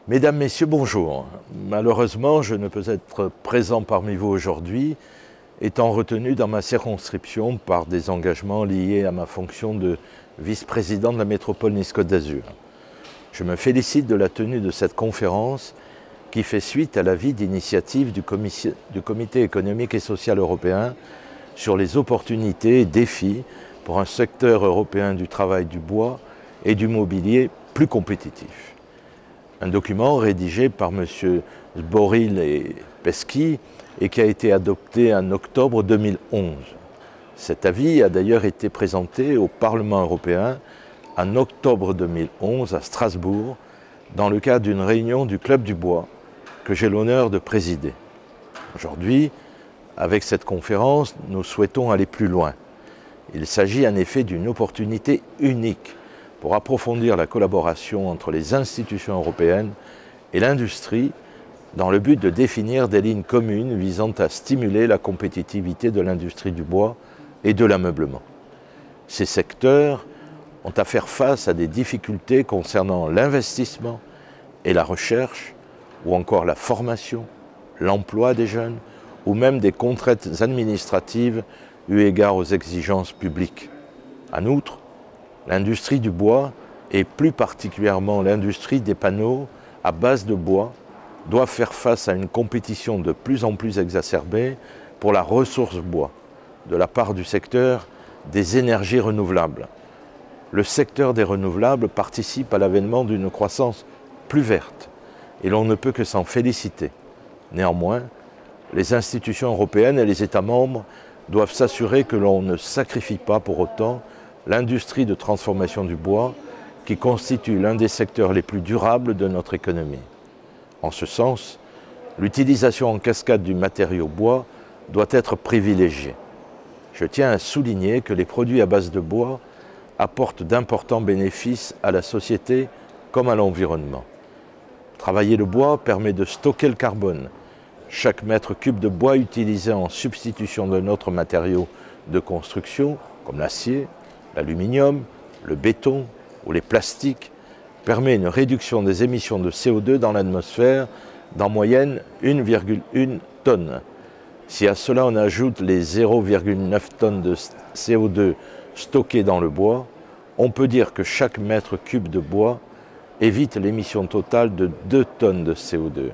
Mesdames, Messieurs, bonjour. Malheureusement, je ne peux être présent parmi vous aujourd'hui, étant retenu dans ma circonscription par des engagements liés à ma fonction de vice-président de la métropole Nice-Côte d'Azur. Je me félicite de la tenue de cette conférence qui fait suite à l'avis d'initiative du Comité économique et social européen sur les opportunités et défis pour un secteur européen du travail du bois et du mobilier plus compétitif. Un document rédigé par M. Zboril et Pesky et qui a été adopté en octobre 2011. Cet avis a d'ailleurs été présenté au Parlement européen en octobre 2011 à Strasbourg dans le cadre d'une réunion du Club du Bois que j'ai l'honneur de présider. Aujourd'hui, avec cette conférence, nous souhaitons aller plus loin. Il s'agit en effet d'une opportunité unique pour approfondir la collaboration entre les institutions européennes et l'industrie dans le but de définir des lignes communes visant à stimuler la compétitivité de l'industrie du bois et de l'ameublement. Ces secteurs ont à faire face à des difficultés concernant l'investissement et la recherche, ou encore la formation, l'emploi des jeunes, ou même des contraintes administratives eu égard aux exigences publiques. En outre, l'industrie du bois, et plus particulièrement l'industrie des panneaux à base de bois, doit faire face à une compétition de plus en plus exacerbée pour la ressource bois, de la part du secteur des énergies renouvelables. Le secteur des renouvelables participe à l'avènement d'une croissance plus verte, et l'on ne peut que s'en féliciter. Néanmoins, les institutions européennes et les États membres doivent s'assurer que l'on ne sacrifie pas pour autant l'industrie de transformation du bois, qui constitue l'un des secteurs les plus durables de notre économie. En ce sens, l'utilisation en cascade du matériau bois doit être privilégiée. Je tiens à souligner que les produits à base de bois apportent d'importants bénéfices à la société comme à l'environnement. Travailler le bois permet de stocker le carbone. Chaque mètre cube de bois utilisé en substitution d'un autre matériau de construction, comme l'acier, l'aluminium, le béton ou les plastiques, permet une réduction des émissions de CO2 dans l'atmosphère d'en moyenne 1,1 tonne. Si à cela on ajoute les 0,9 tonnes de CO2 stockées dans le bois, on peut dire que chaque mètre cube de bois évite l'émission totale de 2 tonnes de CO2.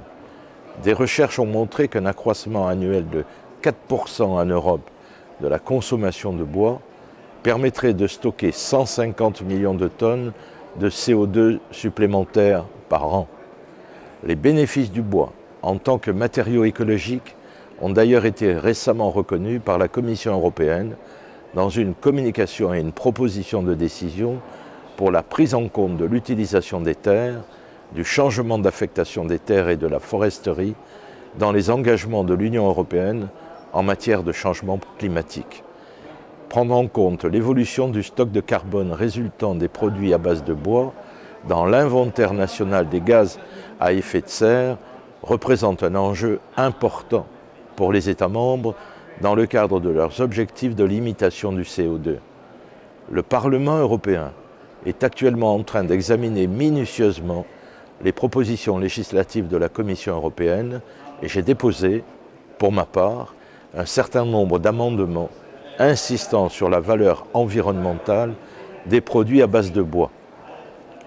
Des recherches ont montré qu'un accroissement annuel de 4% en Europe de la consommation de bois permettrait de stocker 150 millions de tonnes de CO2 supplémentaires par an. Les bénéfices du bois en tant que matériau écologique ont d'ailleurs été récemment reconnus par la Commission européenne dans une communication et une proposition de décision pour la prise en compte de l'utilisation des terres, du changement d'affectation des terres et de la foresterie dans les engagements de l'Union européenne en matière de changement climatique. Prendre en compte l'évolution du stock de carbone résultant des produits à base de bois dans l'inventaire national des gaz à effet de serre représente un enjeu important pour les États membres dans le cadre de leurs objectifs de limitation du CO2. Le Parlement européen est actuellement en train d'examiner minutieusement les propositions législatives de la Commission européenne et j'ai déposé, pour ma part, un certain nombre d'amendements insistant sur la valeur environnementale des produits à base de bois.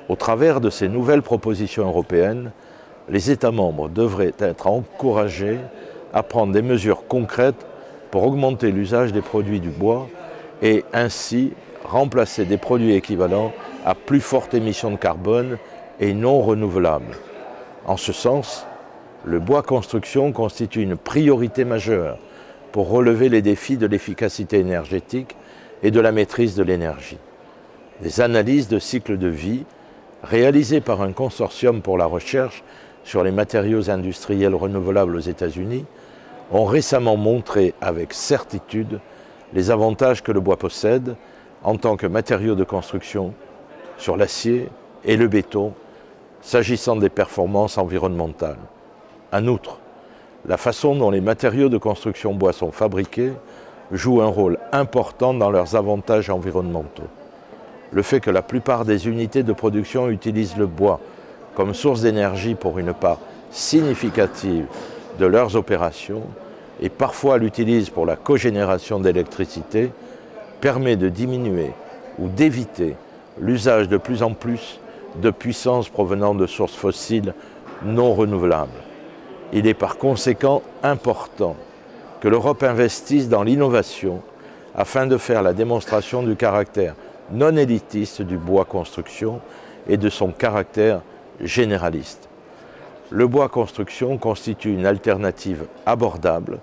Au travers de ces nouvelles propositions européennes, les États membres devraient être encouragés à prendre des mesures concrètes pour augmenter l'usage des produits du bois et ainsi remplacer des produits équivalents à plus forte émission de carbone et non renouvelables. En ce sens, le bois construction constitue une priorité majeure pour relever les défis de l'efficacité énergétique et de la maîtrise de l'énergie. Des analyses de cycle de vie réalisées par un consortium pour la recherche sur les matériaux industriels renouvelables aux États-Unis ont récemment montré avec certitude les avantages que le bois possède en tant que matériau de construction sur l'acier et le béton, s'agissant des performances environnementales. En outre, la façon dont les matériaux de construction bois sont fabriqués joue un rôle important dans leurs avantages environnementaux. Le fait que la plupart des unités de production utilisent le bois comme source d'énergie pour une part significative de leurs opérations et parfois l'utilisent pour la cogénération d'électricité, permet de diminuer ou d'éviter l'usage de plus en plus de puissance provenant de sources fossiles non renouvelables. Il est par conséquent important que l'Europe investisse dans l'innovation afin de faire la démonstration du caractère non élitiste du bois construction et de son caractère généraliste. Le bois construction constitue une alternative abordable,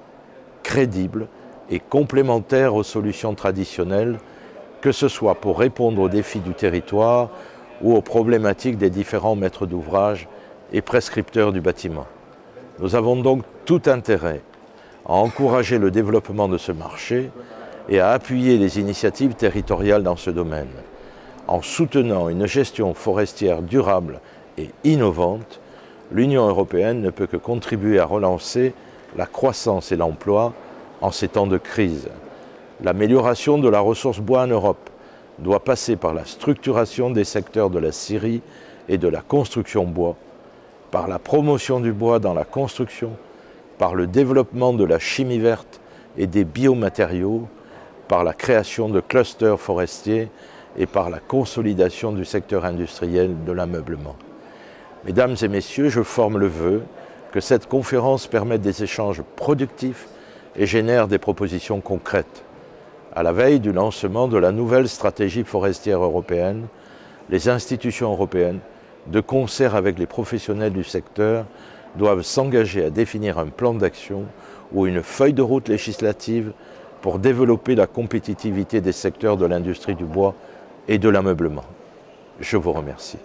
crédible et complémentaire aux solutions traditionnelles, que ce soit pour répondre aux défis du territoire ou aux problématiques des différents maîtres d'ouvrage et prescripteurs du bâtiment. Nous avons donc tout intérêt à encourager le développement de ce marché et à appuyer les initiatives territoriales dans ce domaine. En soutenant une gestion forestière durable et innovante, l'Union européenne ne peut que contribuer à relancer la croissance et l'emploi en ces temps de crise. L'amélioration de la ressource bois en Europe doit passer par la structuration des secteurs de la scierie et de la construction bois, par la promotion du bois dans la construction, par le développement de la chimie verte et des biomatériaux, par la création de clusters forestiers et par la consolidation du secteur industriel de l'ameublement. Mesdames et messieurs, je forme le vœu que cette conférence permette des échanges productifs et génère des propositions concrètes. À la veille du lancement de la nouvelle stratégie forestière européenne, les institutions européennes, de concert avec les professionnels du secteur, doivent s'engager à définir un plan d'action ou une feuille de route législative pour développer la compétitivité des secteurs de l'industrie du bois et de l'ameublement. Je vous remercie.